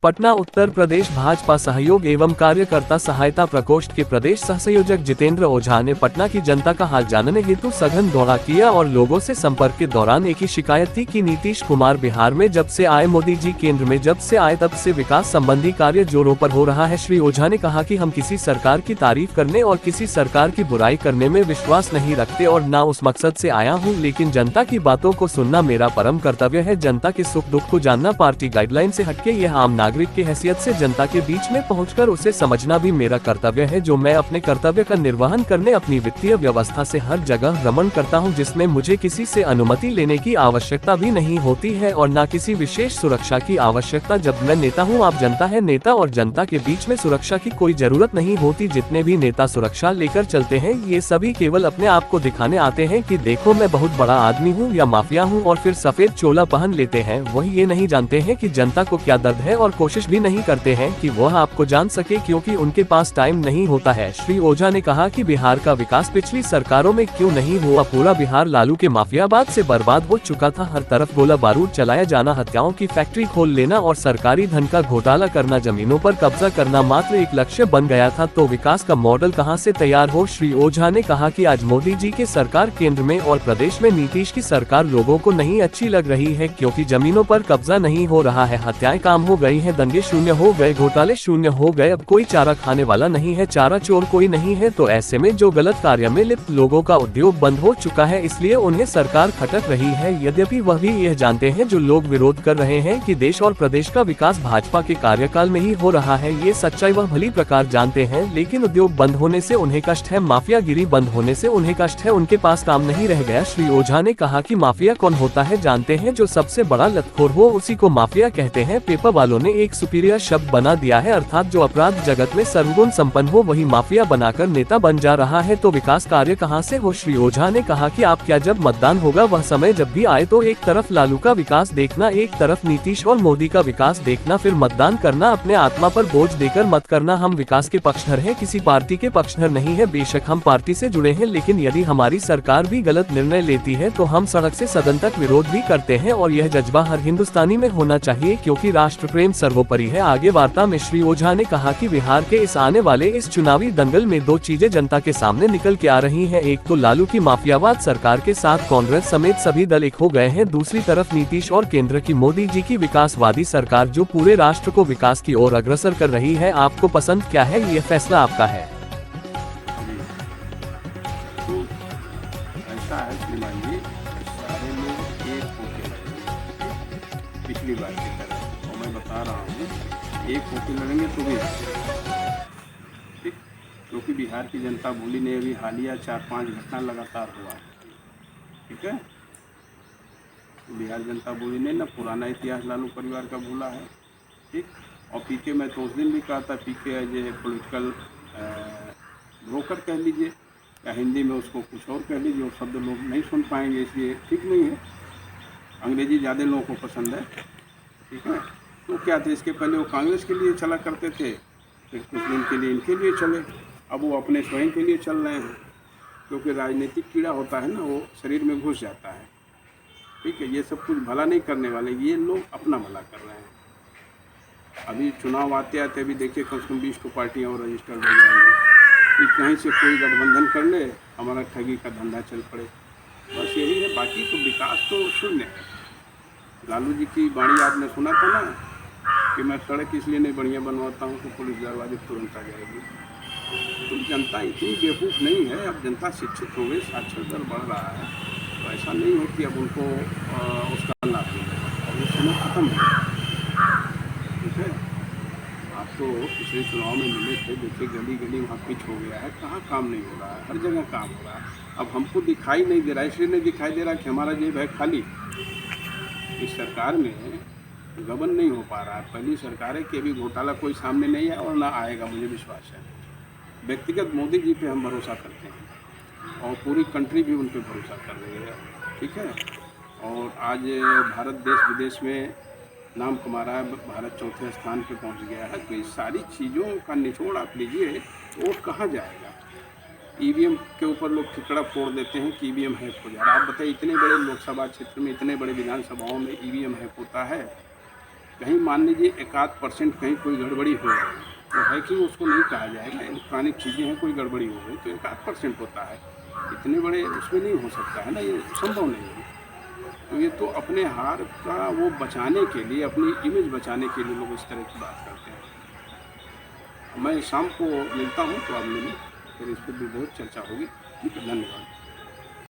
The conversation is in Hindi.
पटना उत्तर प्रदेश भाजपा सहयोग एवं कार्यकर्ता सहायता प्रकोष्ठ के प्रदेश सहसंयोजक जितेंद्र ओझा ने पटना की जनता का हाल जानने हेतु सघन दौरा किया और लोगों से संपर्क के दौरान एक ही शिकायत थी कि नीतीश कुमार बिहार में जब से आए, मोदी जी केंद्र में जब से आए तब से विकास संबंधी कार्य जोरों पर हो रहा है। श्री ओझा ने कहा कि हम किसी सरकार की तारीफ करने और किसी सरकार की बुराई करने में विश्वास नहीं रखते और न उस मकसद से आया हूँ, लेकिन जनता की बातों को सुनना मेरा परम कर्तव्य है। जनता के सुख दुख को जानना पार्टी गाइडलाइन से हटके यह आम नागरिक की हैसियत से जनता के बीच में पहुंचकर उसे समझना भी मेरा कर्तव्य है, जो मैं अपने कर्तव्य का निर्वहन करने अपनी वित्तीय व्यवस्था से हर जगह भ्रमण करता हूं, जिसमें मुझे किसी से अनुमति लेने की आवश्यकता भी नहीं होती है और न किसी विशेष सुरक्षा की आवश्यकता। जब मैं नेता हूं, आप जनता है, नेता और जनता के बीच में सुरक्षा की कोई जरूरत नहीं होती। जितने भी नेता सुरक्षा लेकर चलते हैं ये सभी केवल अपने आप को दिखाने आते हैं कि देखो मैं बहुत बड़ा आदमी हूँ या माफिया हूँ, और फिर सफेद चोला पहन लेते हैं। वही ये नहीं जानते हैं कि जनता को क्या दर्द है और कोशिश भी नहीं करते हैं कि वह आपको जान सके, क्योंकि उनके पास टाइम नहीं होता है। श्री ओझा ने कहा कि बिहार का विकास पिछली सरकारों में क्यों नहीं हुआ। पूरा बिहार लालू के माफियाबाद से बर्बाद हो चुका था। हर तरफ गोला बारूद चलाया जाना, हत्याओं की फैक्ट्री खोल लेना और सरकारी धन का घोटाला करना, जमीनों पर कब्जा करना मात्र एक लक्ष्य बन गया था। तो विकास का मॉडल कहां से तैयार हो। श्री ओझा ने कहा कि आज मोदी जी की सरकार केंद्र में और प्रदेश में नीतीश की सरकार लोगों को नहीं अच्छी लग रही है, क्योंकि जमीनों पर कब्जा नहीं हो रहा है, हत्याएं काम हो गई है, दंगे शून्य हो गए, घोटाले शून्य हो गए, अब कोई चारा खाने वाला नहीं है, चारा चोर कोई नहीं है। तो ऐसे में जो गलत कार्य में लिप्त लोगों का उद्योग बंद हो चुका है, इसलिए उन्हें सरकार खटक रही है। यद्यपि वह भी यह जानते हैं जो लोग विरोध कर रहे हैं कि देश और प्रदेश का विकास भाजपा के कार्यकाल में ही हो रहा है, ये सच्चाई वह भली प्रकार जानते हैं, लेकिन उद्योग बंद होने से उन्हें कष्ट है, माफियागिरी बंद होने से उन्हें कष्ट है, उनके पास काम नहीं रह गया। श्री ओझा ने कहा कि माफिया कौन होता है जानते हैं, जो सबसे बड़ा लतखोर हो उसी को माफिया कहते हैं। पेपर वालों ने एक सुपीरियर शब्द बना दिया है, अर्थात जो अपराध जगत में सर्वगुण संपन्न हो वही माफिया बनाकर नेता बन जा रहा है। तो विकास कार्य कहां से हो। श्री ओझा ने कहा कि आप क्या, जब मतदान होगा वह समय जब भी आए तो एक तरफ लालू का विकास देखना, एक तरफ नीतीश और मोदी का विकास देखना, फिर मतदान करना। अपने आत्मा पर बोझ देकर मत करना। हम विकास के पक्षधर हैं, किसी पार्टी के पक्षधर नहीं है। बेशक हम पार्टी से जुड़े हैं, लेकिन यदि हमारी सरकार भी गलत निर्णय लेती है तो हम सड़क से सदन तक विरोध भी करते हैं, और यह जज्बा हर हिंदुस्तानी में होना चाहिए, क्योंकि राष्ट्र प्रेम सर्वोपरि है। आगे वार्ता में श्री ओझा ने कहा कि बिहार के इस आने वाले इस चुनावी दंगल में दो चीजें जनता के सामने निकल के आ रही हैं। एक तो लालू की माफियावाद सरकार के साथ कांग्रेस समेत सभी दल एक हो गए हैं, दूसरी तरफ नीतीश और केंद्र की मोदी जी की विकासवादी सरकार जो पूरे राष्ट्र को विकास की ओर अग्रसर कर रही है। आपको पसंद क्या है, ये फैसला आपका है। तो ऐसा है श्रीमान जी, सारे लोग एक होके पिछली बार की तरह, और मैं बता रहा हूँ एक होके लड़ेंगे तो भी ठीक, क्योंकि बिहार की जनता भूली नहीं। अभी हालिया 4-5 घटना लगातार हुआ, ठीक है। बिहार जनता भूली नहीं, ना पुराना इतिहास लालू परिवार का भूला है, ठीक। और पीके, मैं तो उस दिन भी कहा था, पीके एज ए पॉलिटिकल ब्रोकर कह लीजिए, या हिंदी में उसको कुछ और कह लीजिए, वो शब्द लोग नहीं सुन पाएंगे, इसलिए ठीक नहीं है। अंग्रेजी ज़्यादा लोगों को पसंद है, ठीक है। तो क्या थे, इसके पहले वो कांग्रेस के लिए चला करते थे, फिर कुछ दिन के लिए इनके लिए चले, अब वो अपने स्वयं के लिए चल रहे हैं, क्योंकि राजनीतिक कीड़ा होता है ना, वो शरीर में घुस जाता है, ठीक है। ये सब कुछ भला नहीं करने वाले, ये लोग अपना भला कर रहे हैं। अभी चुनाव आते आते अभी देखिए कम से कम 20 पार्टियाँ और रजिस्टर्ड हो जाएंगी, कि कहीं से कोई गठबंधन कर ले, हमारा ठगी का धंधा चल पड़े, बस यही है। बाकी तो विकास तो शून्य है। लालू जी की वाणी आपने सुना था ना, कि मैं सड़क इसलिए नहीं बढ़िया बनवाता हूँ तो पुलिस दरवाजे तुरंत आ जाएगी। तो जनता इतनी बेवकूफ़ नहीं है, अब जनता शिक्षित हो गई, साक्षरता बढ़ रहा है, तो ऐसा नहीं हो कि अब उनको उसका लाभ मिलेगा, और वो समय खत्म हो गया, ठीक है। आप तो पिछले चुनाव में मिले थे, देखिए गली गली वहाँ पिच हो गया है, कहाँ काम नहीं हो रहा है, हर जगह काम हो रहा है। अब हमको दिखाई नहीं दे रहा, इसलिए नहीं दिखाई दे रहा कि हमारा जेब है खाली। इस सरकार में गबन नहीं हो पा रहा है। पहली सरकार है कि अभी घोटाला कोई सामने नहीं है और ना आएगा, मुझे विश्वास है। व्यक्तिगत मोदी जी पे हम भरोसा करते हैं, और पूरी कंट्री भी उन पर भरोसा कर रही है, ठीक है। और आज भारत देश विदेश में नाम कमा रहा है, भारत चौथे स्थान पे पहुंच गया है। तो इस सारी चीज़ों का निचोड़ आप लीजिए, वोट कहाँ जाएगा। ईवीएम के ऊपर लोग ठिकड़ा फोड़ देते हैं कि ईवीएम हैक हो जा रहा है। आप बताइए, इतने बड़े लोकसभा क्षेत्र में, इतने बड़े विधानसभाओं में ईवीएम हैक होता है, कहीं मान लीजिए 1-8% कहीं कोई गड़बड़ी हो गई तो हैकिंग उसको नहीं कहा जाएगा। इलेक्ट्रॉनिक चीज़ें हैं, कोई गड़बड़ी हो गई तो 1-8% होता है, इतने बड़े उसमें नहीं हो सकता है ना, ये संभव नहीं है। तो ये तो अपने हार का वो बचाने के लिए, अपनी इमेज बचाने के लिए लोग इस तरह की बात करते हैं। मैं शाम को मिलता हूँ तो आप मिलें, फिर इस पर भी बहुत चर्चा होगी। ठीक है, धन्यवाद।